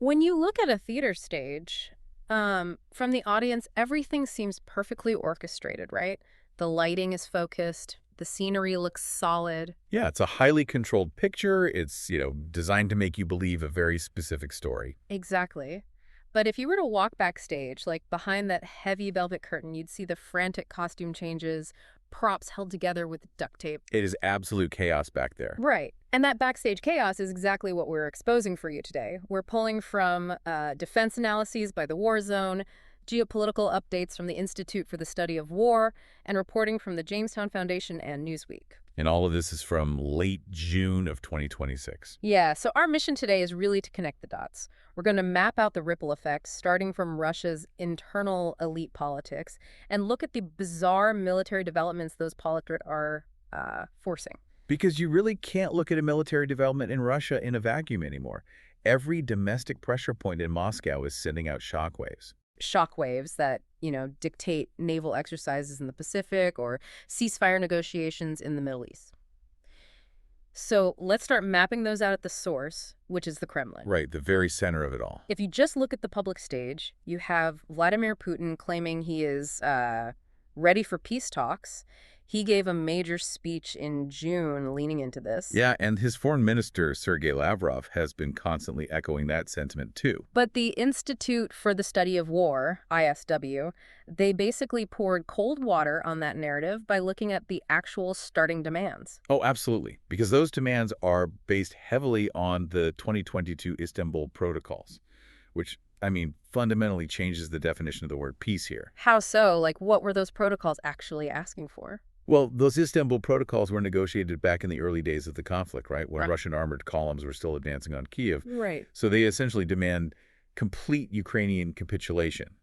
When you look at a theater stage, from the audience, everything seems perfectly orchestrated, right? The lighting is focused, the scenery looks solid. Yeah, it's a highly controlled picture. It's, designed to make you believe a very specific story. Exactly. But if you were to walk backstage, like behind that heavy velvet curtain, you'd see the frantic costume changes, props held together with duct tape. It is absolute chaos back there. Right. And that backstage chaos is exactly what we're exposing for you today. We're pulling from defense analyses by the War Zone, geopolitical updates from the Institute for the Study of War, and reporting from the Jamestown Foundation and Newsweek. And all of this is from late June of 2026. Yeah, so our mission today is really to connect the dots. We're going to map out the ripple effects, starting from Russia's internal elite politics, and look at the bizarre military developments those politics are forcing. Because you really can't look at a military development in Russia in a vacuum anymore. Every domestic pressure point in Moscow is sending out shockwaves. Shockwaves that, dictate naval exercises in the Pacific or ceasefire negotiations in the Middle East. So let's start mapping those out at the source, which is the Kremlin. Right, the very center of it all. If you just look at the public stage, you have Vladimir Putin claiming he is ready for peace talks. He gave a major speech in June leaning into this. Yeah, and his foreign minister, Sergei Lavrov, has been constantly echoing that sentiment too. But the Institute for the Study of War, ISW, they basically poured cold water on that narrative by looking at the actual starting demands. Oh, absolutely. Because those demands are based heavily on the 2022 Istanbul protocols, which, fundamentally changes the definition of the word peace here. How so? Like, what were those protocols actually asking for? Well, those Istanbul protocols were negotiated back in the early days of the conflict, right? When Right. Russian armored columns were still advancing on Kiev. Right. So they essentially demand complete Ukrainian capitulation.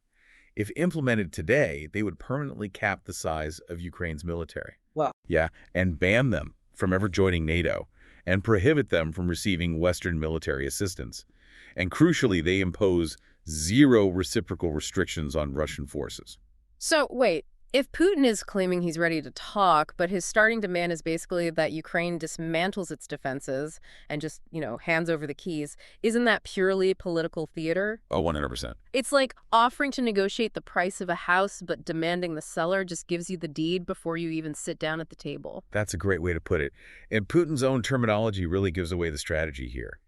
If implemented today, they would permanently cap the size of Ukraine's military. Wow. Yeah, and ban them from ever joining NATO and prohibit them from receiving Western military assistance. And crucially, they impose zero reciprocal restrictions on Russian forces. So, wait. If Putin is claiming he's ready to talk, but his starting demand is basically that Ukraine dismantles its defenses and just, hands over the keys, isn't that purely political theater? Oh, 100%. It's like offering to negotiate the price of a house, but demanding the seller just gives you the deed before you even sit down at the table. That's a great way to put it. And Putin's own terminology really gives away the strategy here.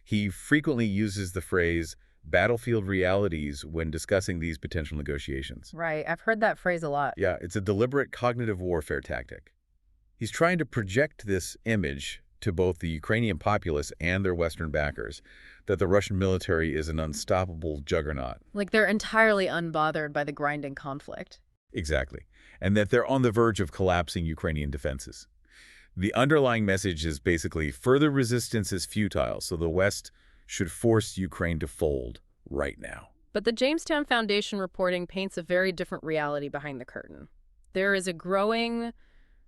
He frequently uses the phrase battlefield realities when discussing these potential negotiations. Right. I've heard that phrase a lot. Yeah, it's a deliberate cognitive warfare tactic. He's trying to project this image to both the Ukrainian populace and their Western backers that the Russian military is an unstoppable juggernaut. Like they're entirely unbothered by the grinding conflict. Exactly. And that they're on the verge of collapsing Ukrainian defenses. The underlying message is basically further resistance is futile, so the West should force Ukraine to fold right now. But the Jamestown Foundation reporting paints a very different reality behind the curtain. There is a growing,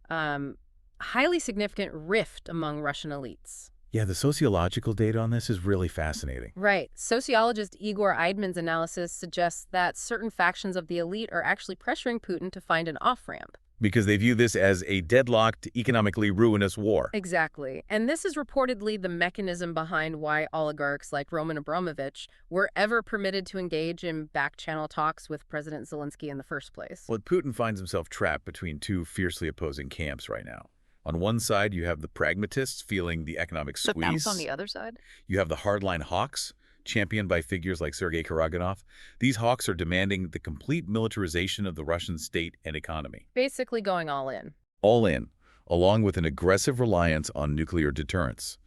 highly significant rift among Russian elites. Yeah, the sociological data on this is really fascinating. Right. Sociologist Igor Eidman's analysis suggests that certain factions of the elite are actually pressuring Putin to find an off-ramp. Because they view this as a deadlocked, economically ruinous war. Exactly. And this is reportedly the mechanism behind why oligarchs like Roman Abramovich were ever permitted to engage in back-channel talks with President Zelensky in the first place. Well, Putin finds himself trapped between two fiercely opposing camps right now. On one side, you have the pragmatists feeling the economic squeeze. The bounce on the other side? You have the hardline hawks, championed by figures like Sergei Karaganov. These hawks are demanding the complete militarization of the Russian state and economy. Basically going all in. All in, along with an aggressive reliance on nuclear deterrence.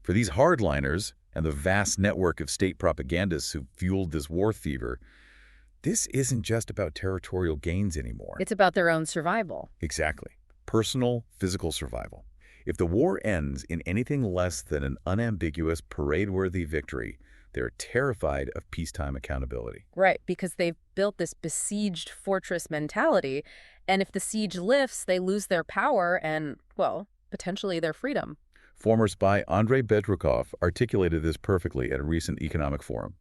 For these hardliners and the vast network of state propagandists who fueled this war fever, this isn't just about territorial gains anymore. It's about their own survival. Exactly. Personal, physical survival. If the war ends in anything less than an unambiguous, parade-worthy victory, they're terrified of peacetime accountability. Right, because they've built this besieged fortress mentality, and if the siege lifts, they lose their power and, well, potentially their freedom. Former spy Andrei Bedrukov articulated this perfectly at a recent economic forum.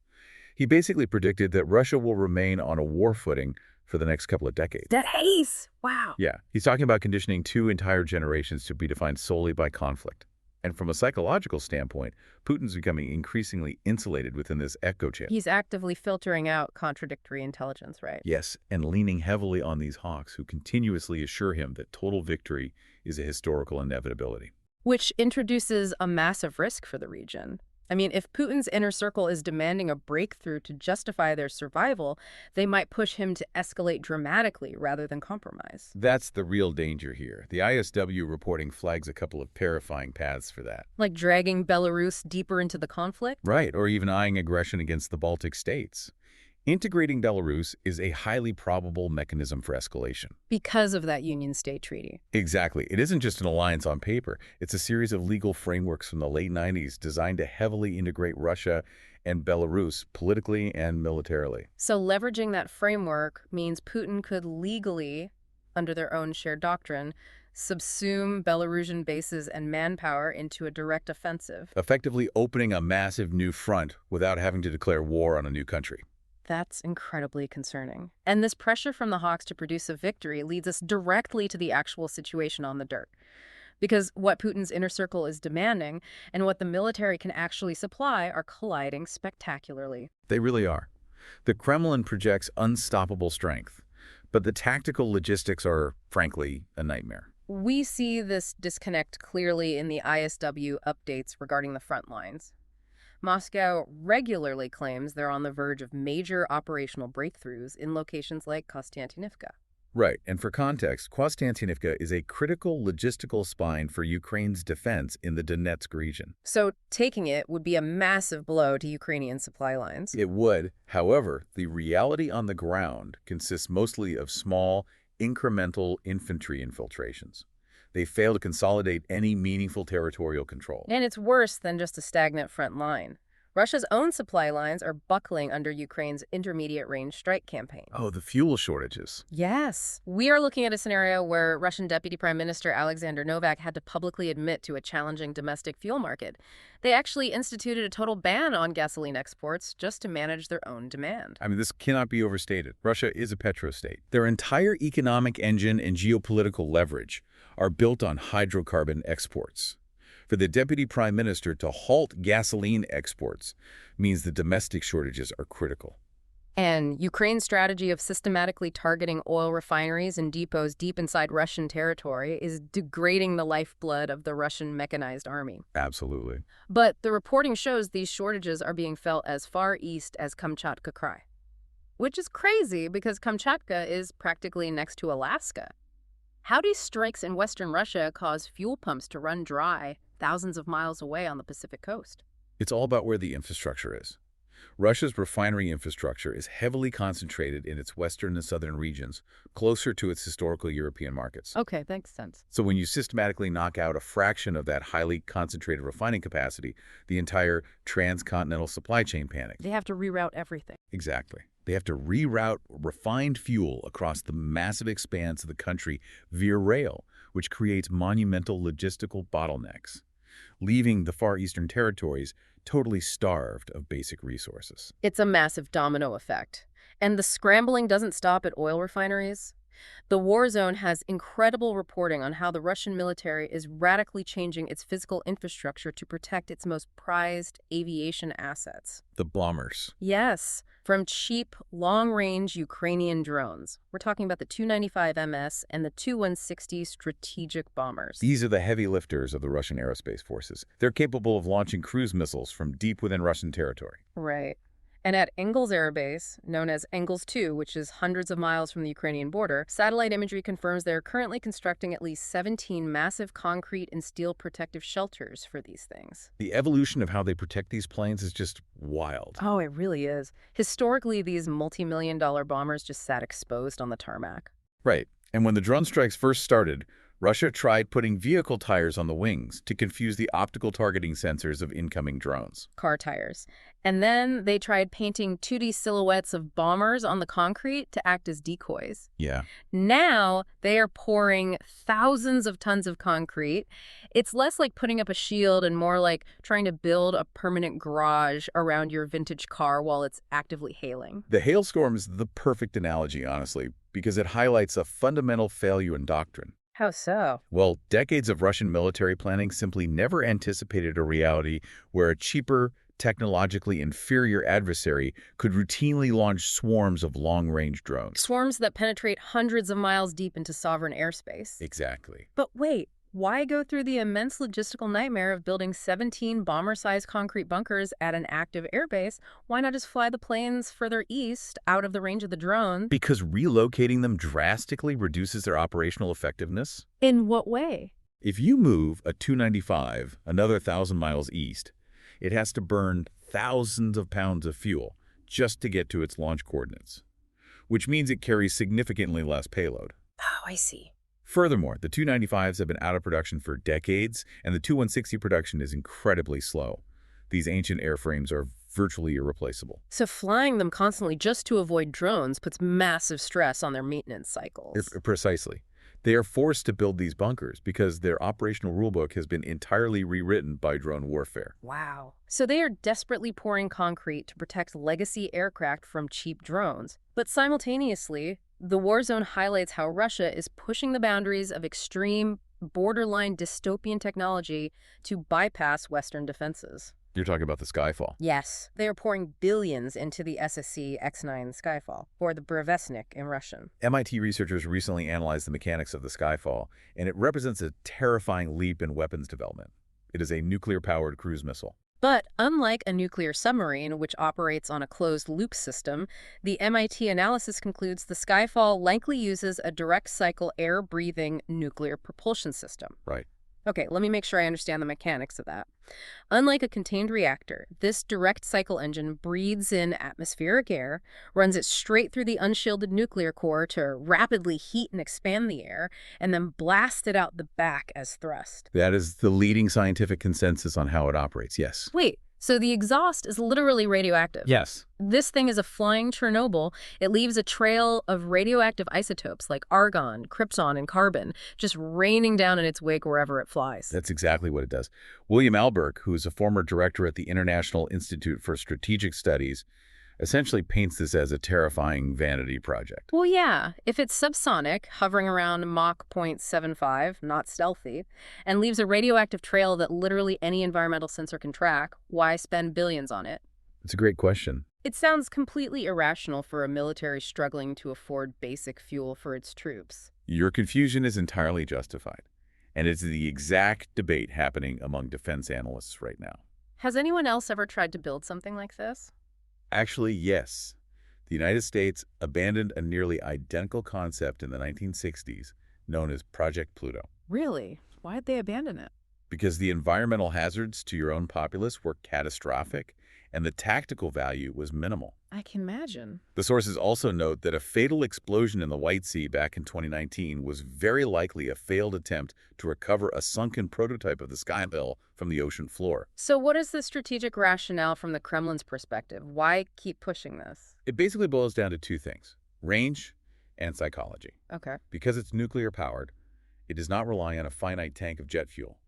He basically predicted that Russia will remain on a war footing for the next couple of decades. That haze! Wow. Yeah, he's talking about conditioning two entire generations to be defined solely by conflict. And from a psychological standpoint, Putin's becoming increasingly insulated within this echo chamber. He's actively filtering out contradictory intelligence, right? Yes, and leaning heavily on these hawks who continuously assure him that total victory is a historical inevitability. Which introduces a massive risk for the region. I mean, if Putin's inner circle is demanding a breakthrough to justify their survival, they might push him to escalate dramatically rather than compromise. That's the real danger here. The ISW reporting flags a couple of terrifying paths for that. Like dragging Belarus deeper into the conflict? Right, or even eyeing aggression against the Baltic states. Integrating Belarus is a highly probable mechanism for escalation. Because of that Union State Treaty. Exactly. It isn't just an alliance on paper. It's a series of legal frameworks from the late 90s designed to heavily integrate Russia and Belarus politically and militarily. So leveraging that framework means Putin could legally, under their own shared doctrine, subsume Belarusian bases and manpower into a direct offensive. Effectively opening a massive new front without having to declare war on a new country. That's incredibly concerning. And this pressure from the Hawks to produce a victory leads us directly to the actual situation on the dirt. Because what Putin's inner circle is demanding and what the military can actually supply are colliding spectacularly. They really are. The Kremlin projects unstoppable strength, but the tactical logistics are, frankly, a nightmare. We see this disconnect clearly in the ISW updates regarding the front lines. Moscow regularly claims they're on the verge of major operational breakthroughs in locations like Konstantinivka. Right, and for context, Konstantinivka is a critical logistical spine for Ukraine's defense in the Donetsk region. So taking it would be a massive blow to Ukrainian supply lines. It would. However, the reality on the ground consists mostly of small, incremental infantry infiltrations. They fail to consolidate any meaningful territorial control. And it's worse than just a stagnant front line. Russia's own supply lines are buckling under Ukraine's intermediate-range strike campaign. Oh, the fuel shortages. Yes. We are looking at a scenario where Russian Deputy Prime Minister Alexander Novak had to publicly admit to a challenging domestic fuel market. They actually instituted a total ban on gasoline exports just to manage their own demand. I mean, this cannot be overstated. Russia is a petrostate. Their entire economic engine and geopolitical leverage are built on hydrocarbon exports. For the Deputy Prime Minister to halt gasoline exports means the domestic shortages are critical. And Ukraine's strategy of systematically targeting oil refineries and depots deep inside Russian territory is degrading the lifeblood of the Russian mechanized army. Absolutely. But the reporting shows these shortages are being felt as far east as Kamchatka Krai, which is crazy because Kamchatka is practically next to Alaska. How do strikes in western Russia cause fuel pumps to run dry thousands of miles away on the Pacific coast? It's all about where the infrastructure is. Russia's refinery infrastructure is heavily concentrated in its western and southern regions, closer to its historical European markets. Okay, makes sense. So when you systematically knock out a fraction of that highly concentrated refining capacity, the entire transcontinental supply chain panics. They have to reroute everything. Exactly. They have to reroute refined fuel across the massive expanse of the country via rail, which creates monumental logistical bottlenecks, leaving the Far Eastern territories totally starved of basic resources. It's a massive domino effect. And the scrambling doesn't stop at oil refineries. The war zone has incredible reporting on how the Russian military is radically changing its physical infrastructure to protect its most prized aviation assets. The bombers. Yes, from cheap, long-range Ukrainian drones. We're talking about the Tu-95MS and the Tu-160 strategic bombers. These are the heavy lifters of the Russian aerospace forces. They're capable of launching cruise missiles from deep within Russian territory. Right. And at Engels Air Base, known as Engels 2, which is hundreds of miles from the Ukrainian border, satellite imagery confirms they're currently constructing at least 17 massive concrete and steel protective shelters for these things. The evolution of how they protect these planes is just wild. Oh, it really is. Historically, these multi-million-dollar bombers just sat exposed on the tarmac. Right. And when the drone strikes first started, Russia tried putting vehicle tires on the wings to confuse the optical targeting sensors of incoming drones. Car tires. And then they tried painting 2D silhouettes of bombers on the concrete to act as decoys. Yeah. Now they are pouring thousands of tons of concrete. It's less like putting up a shield and more like trying to build a permanent garage around your vintage car while it's actively hailing. The hailstorm is the perfect analogy, honestly, because it highlights a fundamental failure in doctrine. How so? Well, decades of Russian military planning simply never anticipated a reality where a cheaper, technologically inferior adversary could routinely launch swarms of long-range drones. Swarms that penetrate hundreds of miles deep into sovereign airspace. Exactly. But wait, why go through the immense logistical nightmare of building 17 bomber-sized concrete bunkers at an active airbase? Why not just fly the planes further east, out of the range of the drone? Because relocating them drastically reduces their operational effectiveness. In what way? If you move a 295 another 1,000 miles east, it has to burn thousands of pounds of fuel just to get to its launch coordinates, which means it carries significantly less payload. Oh, I see. Furthermore, the 295s have been out of production for decades, and the Tu-160 production is incredibly slow. These ancient airframes are virtually irreplaceable. So flying them constantly just to avoid drones puts massive stress on their maintenance cycles. Precisely. They are forced to build these bunkers because their operational rulebook has been entirely rewritten by drone warfare. Wow. So they are desperately pouring concrete to protect legacy aircraft from cheap drones. But simultaneously, the war zone highlights how Russia is pushing the boundaries of extreme, borderline dystopian technology to bypass Western defenses. You're talking about the Skyfall. Yes, they are pouring billions into the SSC X-9 Skyfall, or the Burevestnik in Russian. MIT researchers recently analyzed the mechanics of the Skyfall, and it represents a terrifying leap in weapons development. It is a nuclear-powered cruise missile. But unlike a nuclear submarine, which operates on a closed-loop system, the MIT analysis concludes the Skyfall likely uses a direct-cycle air-breathing nuclear propulsion system. Right. Okay, let me make sure I understand the mechanics of that. Unlike a contained reactor, this direct cycle engine breathes in atmospheric air, runs it straight through the unshielded nuclear core to rapidly heat and expand the air, and then blast it out the back as thrust. That is the leading scientific consensus on how it operates, yes. Wait, so the exhaust is literally radioactive? Yes. This thing is a flying Chernobyl. It leaves a trail of radioactive isotopes like argon, krypton, and carbon, just raining down in its wake wherever it flies. That's exactly what it does. William Alberg, who is a former director at the International Institute for Strategic Studies, essentially paints this as a terrifying vanity project. Well, yeah, if it's subsonic, hovering around Mach 0.75, not stealthy, and leaves a radioactive trail that literally any environmental sensor can track, why spend billions on it? It's a great question. It sounds completely irrational for a military struggling to afford basic fuel for its troops. Your confusion is entirely justified, and it's the exact debate happening among defense analysts right now. Has anyone else ever tried to build something like this? Actually, yes. The United States abandoned a nearly identical concept in the 1960s known as Project Pluto. Really? Why'd they abandon it? Because the environmental hazards to your own populace were catastrophic, and the tactical value was minimal. I can imagine. The sources also note that a fatal explosion in the White Sea back in 2019 was very likely a failed attempt to recover a sunken prototype of the Skyfall from the ocean floor. So what is the strategic rationale from the Kremlin's perspective? Why keep pushing this? It basically boils down to two things: range and psychology. Okay. Because it's nuclear-powered, it does not rely on a finite tank of jet fuel.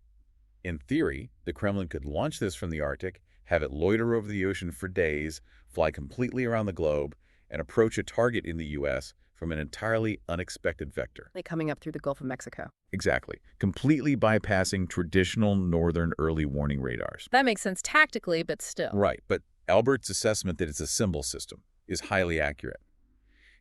In theory, the Kremlin could launch this from the Arctic, have it loiter over the ocean for days, fly completely around the globe, and approach a target in the U.S. from an entirely unexpected vector. Like coming up through the Gulf of Mexico. Exactly. Completely bypassing traditional northern early warning radars. That makes sense tactically, but still. Right, but Albert's assessment that it's a symbol system is highly accurate.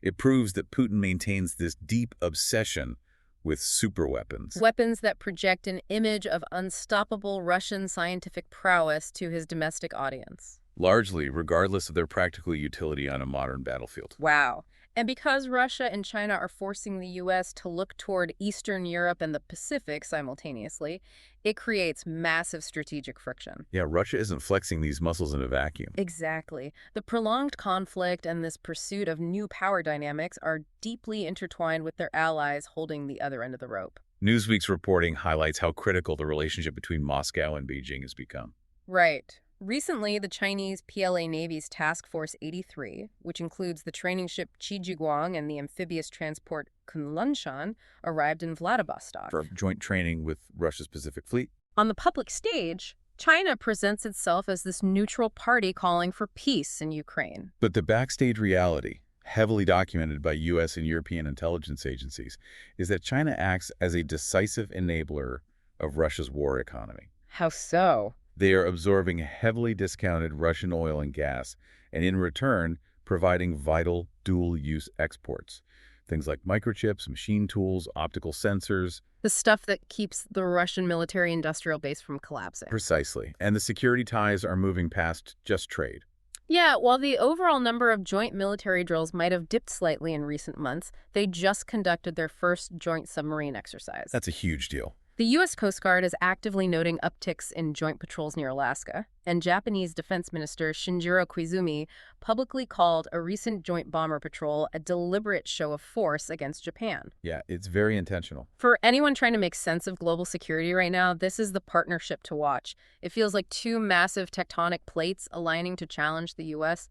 It proves that Putin maintains this deep obsession with superweapons. Weapons that project an image of unstoppable Russian scientific prowess to his domestic audience. Largely regardless of their practical utility on a modern battlefield. Wow. And because Russia and China are forcing the U.S. to look toward Eastern Europe and the Pacific simultaneously, it creates massive strategic friction. Yeah, Russia isn't flexing these muscles in a vacuum. Exactly. The prolonged conflict and this pursuit of new power dynamics are deeply intertwined with their allies holding the other end of the rope. Newsweek's reporting highlights how critical the relationship between Moscow and Beijing has become. Right. Recently, the Chinese PLA Navy's Task Force 83, which includes the training ship Qijiguang and the amphibious transport Kunlunshan, arrived in Vladivostok. For joint training with Russia's Pacific Fleet. On the public stage, China presents itself as this neutral party calling for peace in Ukraine. But the backstage reality heavily documented by U.S. and European intelligence agencies, is that China acts as a decisive enabler of Russia's war economy. How so? They are absorbing heavily discounted Russian oil and gas, and in return, providing vital dual-use exports. Things like microchips, machine tools, optical sensors. The stuff that keeps the Russian military-industrial base from collapsing. Precisely. And the security ties are moving past just trade. Yeah, while the overall number of joint military drills might have dipped slightly in recent months, they just conducted their first joint submarine exercise. That's a huge deal. The U.S. Coast Guard is actively noting upticks in joint patrols near Alaska, and Japanese Defense Minister Shinjiro Koizumi publicly called a recent joint bomber patrol a deliberate show of force against Japan. Yeah, it's very intentional. For anyone trying to make sense of global security right now, this is the partnership to watch. It feels like two massive tectonic plates aligning to challenge the U.S.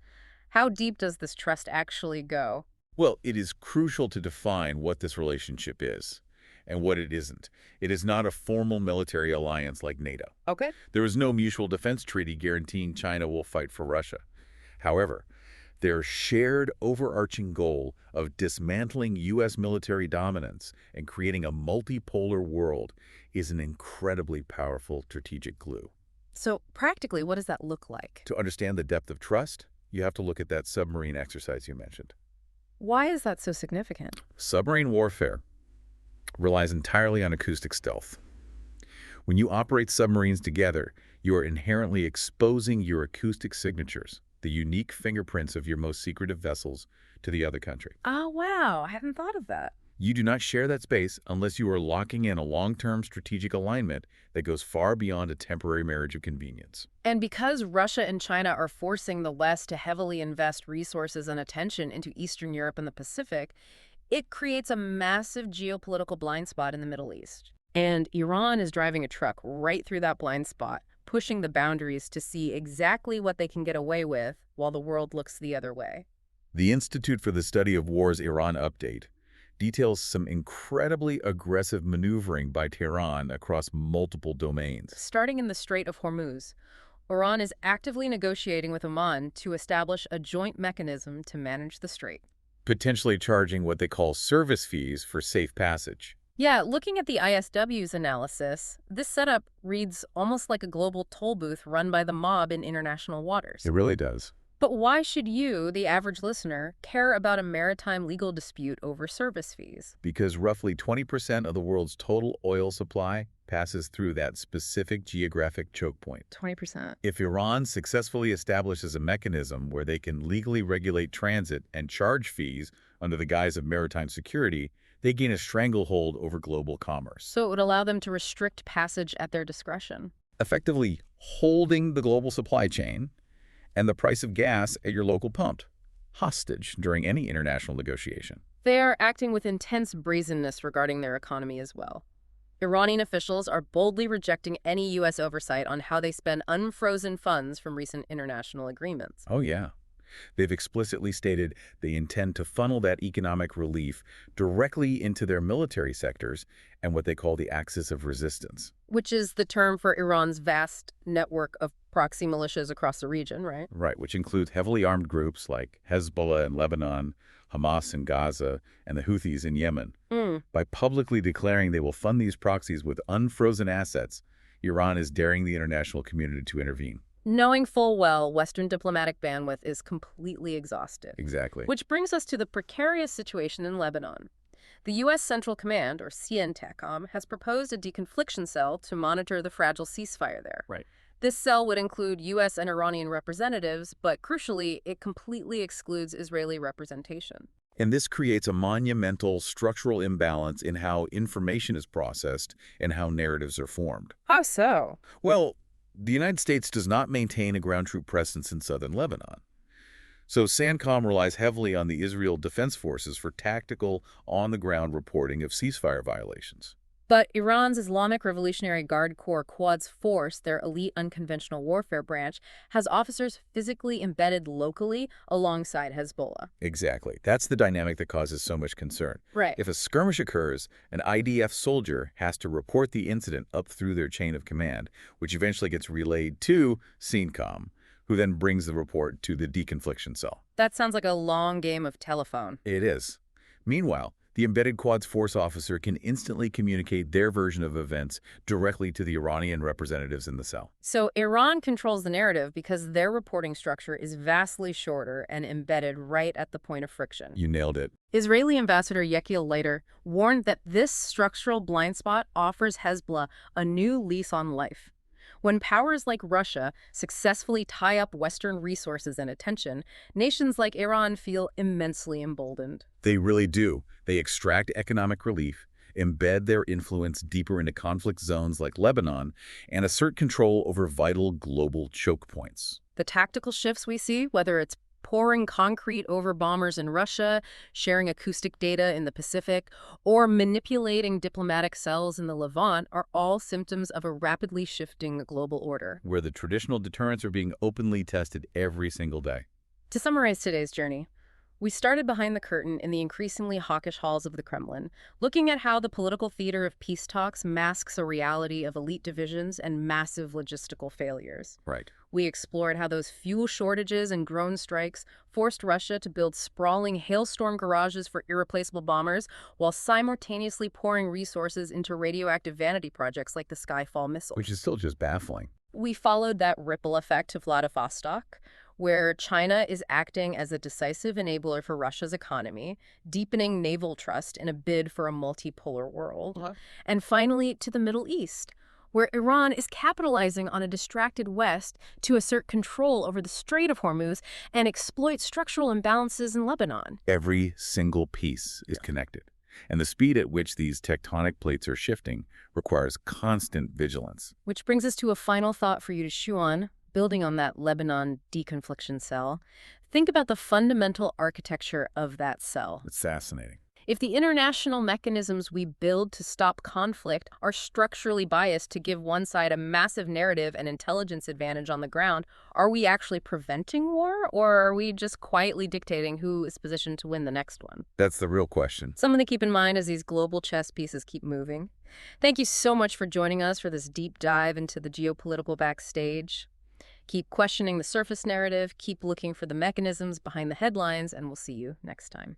How deep does this trust actually go? Well, it is crucial to define what this relationship is and what it isn't. It is not a formal military alliance like NATO. Okay. There is no mutual defense treaty guaranteeing China will fight for Russia. However, their shared overarching goal of dismantling U.S. military dominance and creating a multipolar world is an incredibly powerful strategic glue. So practically, what does that look like? To understand the depth of trust, you have to look at that submarine exercise you mentioned. Why is that so significant? Submarine warfare relies entirely on acoustic stealth. When you operate submarines together, you are inherently exposing your acoustic signatures, the unique fingerprints of your most secretive vessels, to the other country. Oh, wow. I hadn't thought of that. You do not share that space unless you are locking in a long-term strategic alignment that goes far beyond a temporary marriage of convenience. And because Russia and China are forcing the West to heavily invest resources and attention into Eastern Europe and the Pacific, it creates a massive geopolitical blind spot in the Middle East. And Iran is driving a truck right through that blind spot, pushing the boundaries to see exactly what they can get away with while the world looks the other way. The Institute for the Study of War's Iran Update details some incredibly aggressive maneuvering by Tehran across multiple domains. Starting in the Strait of Hormuz, Iran is actively negotiating with Oman to establish a joint mechanism to manage the strait. Potentially charging what they call service fees for safe passage. Yeah, looking at the ISW's analysis, this setup reads almost like a global toll booth run by the mob in international waters. It really does. But why should you, the average listener, care about a maritime legal dispute over service fees? Because roughly 20% of the world's total oil supply passes through that specific geographic choke point. 20%. If Iran successfully establishes a mechanism where they can legally regulate transit and charge fees under the guise of maritime security, they gain a stranglehold over global commerce. So it would allow them to restrict passage at their discretion. Effectively holding the global supply chain and the price of gas at your local pump hostage during any international negotiation. They are acting with intense brazenness regarding their economy as well. Iranian officials are boldly rejecting any U.S. oversight on how they spend unfrozen funds from recent international agreements. Oh, yeah. They've explicitly stated they intend to funnel that economic relief directly into their military sectors and what they call the axis of resistance. Which is the term for Iran's vast network of proxy militias across the region, right? Right, which includes heavily armed groups like Hezbollah in Lebanon, Hamas in Gaza, and the Houthis in Yemen. By publicly declaring they will fund these proxies with unfrozen assets, Iran is daring the international community to intervene. Knowing full well Western diplomatic bandwidth is completely exhausted. Exactly. Which brings us to the precarious situation in Lebanon. The U.S. Central Command, or CNTACOM, has proposed a deconfliction cell to monitor the fragile ceasefire there. Right. This cell would include U.S. and Iranian representatives, but crucially, it completely excludes Israeli representation. And this creates a monumental structural imbalance in how information is processed and how narratives are formed. How so? Well, the United States does not maintain a ground troop presence in southern Lebanon. So CENTCOM relies heavily on the Israel Defense Forces for tactical, on-the-ground reporting of ceasefire violations. But Iran's Islamic Revolutionary Guard Corps Quds Force, their elite unconventional warfare branch, has officers physically embedded locally alongside Hezbollah. Exactly. That's the dynamic that causes so much concern. Right. If a skirmish occurs, an IDF soldier has to report the incident up through their chain of command, which eventually gets relayed to CENTCOM, who then brings the report to the deconfliction cell. That sounds like a long game of telephone. It is. Meanwhile, the embedded Quad's force officer can instantly communicate their version of events directly to the Iranian representatives in the cell. So Iran controls the narrative because their reporting structure is vastly shorter and embedded right at the point of friction. You nailed it. Israeli Ambassador Yechiel later warned that this structural blind spot offers Hezbollah a new lease on life. When powers like Russia successfully tie up Western resources and attention, nations like Iran feel immensely emboldened. They really do. They extract economic relief, embed their influence deeper into conflict zones like Lebanon, and assert control over vital global choke points. The tactical shifts we see, whether it's pouring concrete over bombers in Russia, sharing acoustic data in the Pacific, or manipulating diplomatic cells in the Levant, are all symptoms of a rapidly shifting global order. Where the traditional deterrents are being openly tested every single day. To summarize today's journey, we started behind the curtain in the increasingly hawkish halls of the Kremlin, looking at how the political theater of peace talks masks a reality of elite divisions and massive logistical failures. Right. We explored how those fuel shortages and drone strikes forced Russia to build sprawling hailstorm garages for irreplaceable bombers while simultaneously pouring resources into radioactive vanity projects like the Skyfall missile. Which is still just baffling. We followed that ripple effect to Vladivostok, where China is acting as a decisive enabler for Russia's economy, deepening naval trust in a bid for a multipolar world. And finally, to the Middle East, where Iran is capitalizing on a distracted West to assert control over the Strait of Hormuz and exploit structural imbalances in Lebanon. Every single piece is connected, and the speed at which these tectonic plates are shifting requires constant vigilance. Which brings us to a final thought for you to chew on. Building on that Lebanon deconfliction cell, think about the fundamental architecture of that cell. It's fascinating. If the international mechanisms we build to stop conflict are structurally biased to give one side a massive narrative and intelligence advantage on the ground, are we actually preventing war, or are we just quietly dictating who is positioned to win the next one? That's the real question. Something to keep in mind as these global chess pieces keep moving. Thank you so much for joining us for this deep dive into the geopolitical backstage. Keep questioning the surface narrative, keep looking for the mechanisms behind the headlines, and we'll see you next time.